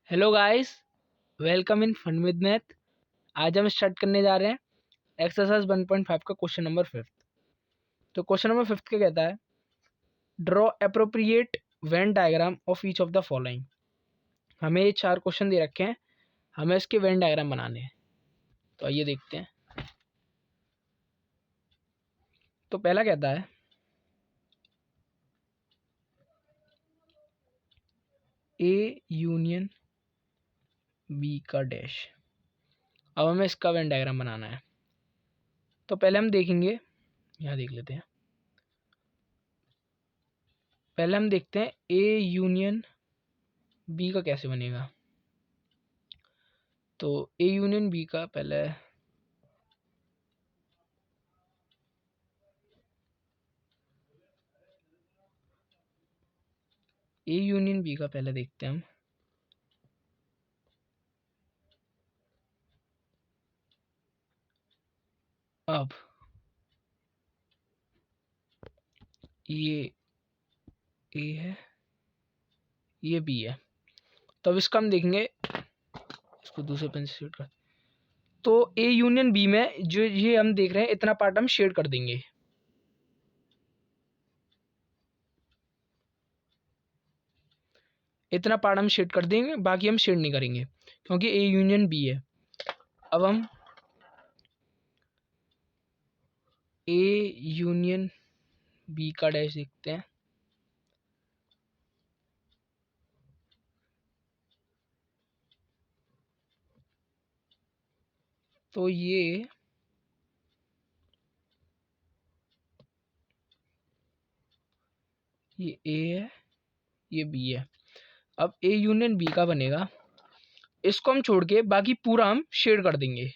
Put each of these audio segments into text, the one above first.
Hello guys, welcome in fun with math. आज हम start करने जा रहे हैं एक्सरसाइज 1.5 का क्वेश्चन नंबर 5। तो क्वेश्चन नंबर 5 क्या कहता है, draw appropriate Venn diagram of each of the following. हमें ये 4 क्वेश्चन दे रखे हैं, हमें इसके वेन डायग्राम बनाने हैं। तो आइए देखते हैं। तो पहला कहता है ए यूनियन बी का डैश। अब हमें इसका वेन डायग्राम बनाना है। तो पहले हम देखेंगे, यहाँ देख लेते हैं। पहले हम देखते हैं ए यूनियन बी का कैसे बनेगा। तो ए यूनियन बी का पहले ए यूनियन बी का पहले देखते हैं हम। अब ये ए है, ये बी है। तो अब इसका हम देखेंगे, इसको दूसरे पेन से शेड कर। तो ए यूनियन बी में जो ये हम देख रहे हैं, इतना पार्ट हम शेड कर देंगे। इतना पार्ट हम शेड कर देंगे, बाकी हम शेड नहीं करेंगे क्योंकि ए यूनियन बी है। अब हम ए यूनियन बी का डैश देखते हैं। तो ये ए है, ये बी है। अब ए यूनियन बी का बनेगा, इसको हम छोड़ के बाकी पूरा हम शेड कर देंगे।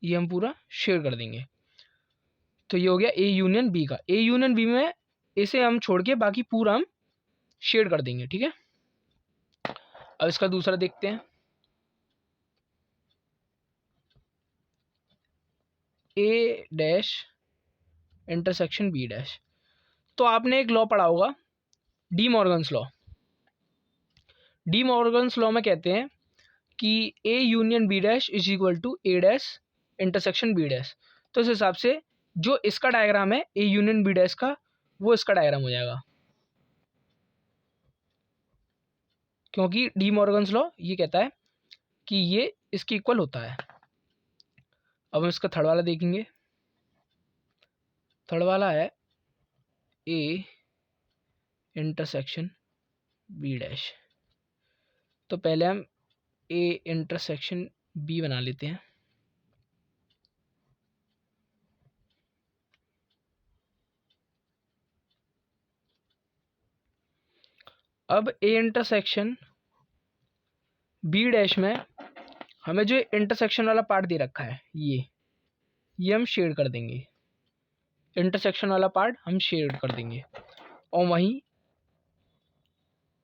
ये हम पूरा शेड कर देंगे। तो ये हो गया ए यूनियन बी का। ए यूनियन बी में इसे हम छोड़ के बाकी पूरा हम शेड कर देंगे, ठीक है। अब इसका दूसरा देखते हैं, A dash intersection B dash. तो आपने एक लॉ पढ़ा होगा, De Morgan's law. De Morgan's law में कहते हैं कि A union B dash is equal to A dash intersection B dash. तो इस हिसाब से जो इसका डायग्राम है ए यूनियन बी डैश का, वो इसका डायग्राम हो जाएगा, क्योंकि डी मॉर्गन्स लॉ ये कहता है कि ये इसके इक्वल होता है। अब हम इसका थर्ड वाला देखेंगे। थर्ड वाला है ए इंटरसेक्शन बी डैश। तो पहले हम ए इंटरसेक्शन बी बना लेते हैं। अब ए इंटरसेक्शन बी डैश में हमें जो इंटरसेक्शन वाला पार्ट दे रखा है, ये हम शेड कर देंगे। इंटरसेक्शन वाला पार्ट हम शेड कर देंगे। और वहीं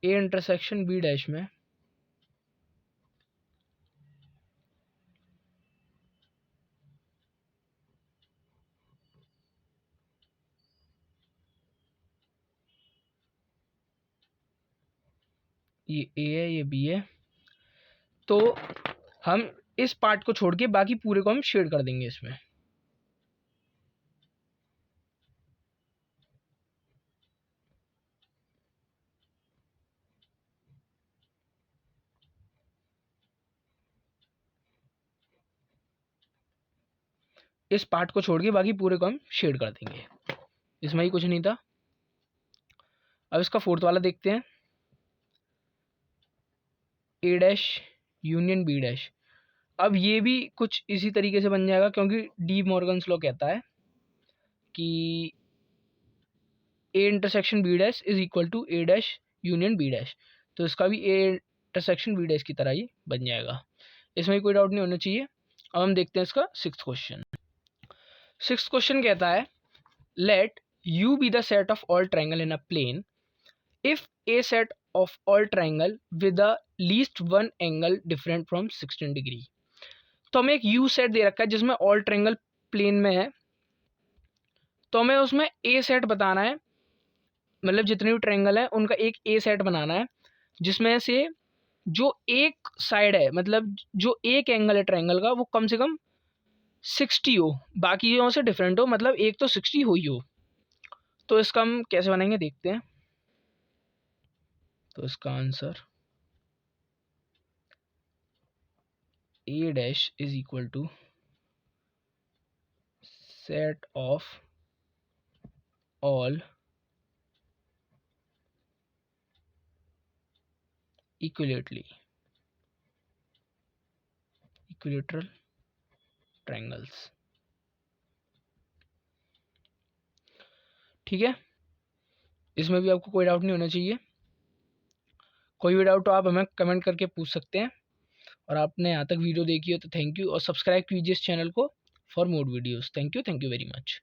ए इंटरसेक्शन बी डैश में ये ए है, ये बी है। तो हम इस पार्ट को छोड़ के बाकी पूरे को हम शेड कर देंगे इसमें। इस पार्ट को छोड़ के बाकी पूरे को हम शेड कर देंगे। इसमें ही कुछ नहीं था। अब इसका फोर्थ वाला देखते हैं, A dash union B dash. अब ये भी कुछ इसी तरीके से बन जाएगा, क्योंकि डी मॉर्गन्स लॉ कहता है कि A intersection B dash is equal to A dash union B dash. तो इसका भी ए इंटरसेक्शन बी डैश की तरह ही बन जाएगा। इसमें कोई डाउट नहीं होना चाहिए। अब हम देखते हैं इसका सिक्स्थ क्वेश्चन। सिक्स्थ क्वेश्चन कहता है, let U be the set of all triangle in a plane if A set of all triangle with the least one angle different from 16 degree. तो हमें एक यू सेट दे रखा है जिसमें all triangle plane में है, तो हमें उसमें ए सेट बताना है, मतलब जितने भी ट्रायंगल हैं उनका एक ए सेट बनाना है जिसमें से जो एक साइड है, मतलब जो एक एंगल है ट्रायंगल का, वो कम से कम 60 हो, बाकियों से डिफरेंट हो, मतलब एक तो 60 हो ही हो। तो इसका हम कैसे बनाएंगे देखते हैं। तो इसका answer A dash is equal to set of all equilateral triangles. ठीक है, इसमें भी आपको कोई डाउट नहीं होना चाहिए। कोई भी डाउट हो आप हमें कमेंट करके पूछ सकते हैं। और आपने यहाँ तक वीडियो देखी हो तो थैंक यू, और सब्सक्राइब कीजिए इस चैनल को for more videos. Thank you very much.